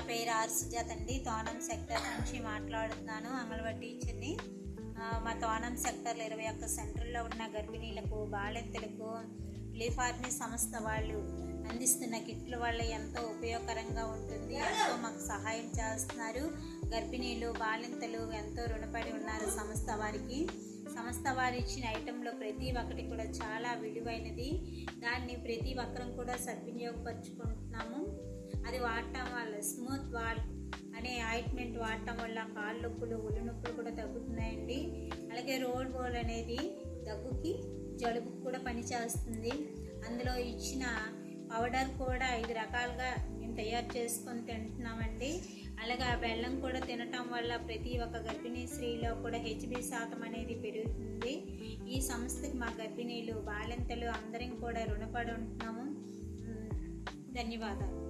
పేరు ఆర్ సుజాత అండి. తోనం సెక్టర్ నుంచి మాట్లాడుతున్నాను. అంగన్వాడీ టీచర్ని. మా తోనం సెక్టర్లో 21 సెంటర్లో ఉన్న గర్భిణీలకు, బాలింతలకు లీఫార్మీ సంస్థ వాళ్ళు అందిస్తున్న కిట్లు వల్ల ఎంతో ఉపయోగకరంగా ఉంటుంది. ఎంతో మాకు సహాయం చేస్తున్నారు. గర్భిణీలు, బాలింతలు ఎంతో రుణపడి ఉన్నారు సంస్థ వారు ఇచ్చిన ఐటెంలో ప్రతి ఒక్కటి కూడా చాలా విలువైనది. దాన్ని ప్రతి ఒక్కరం కూడా సద్వినియోగపరుచుకుంటున్నాము. అది వాడటం వల్ల స్మూత్ వాల్ అనే ఆయింట్మెంట్ వాడటం వల్ల కాళ్ళు నొప్పులు, ఒళ్ళు నొప్పులు కూడా తగ్గుతున్నాయండి. అలాగే రోడ్ బోల్ అనేది దగ్గుకి, జలుబుకి కూడా పనిచేస్తుంది. అందులో ఇచ్చిన పౌడర్ కూడా 5 రకాలుగా మేము తయారు చేసుకొని తింటున్నామండి. అలాగే ఆ బెల్లం కూడా తినటం వల్ల ప్రతి ఒక్క గర్భిణీ స్త్రీలో కూడా HB శాతం అనేది పెరుగుతుంది. ఈ సంస్థకి మా గర్భిణీలు, బాలింతలు అందరం కూడా రుణపడి ఉంటున్నాము. ధన్యవాదాలు.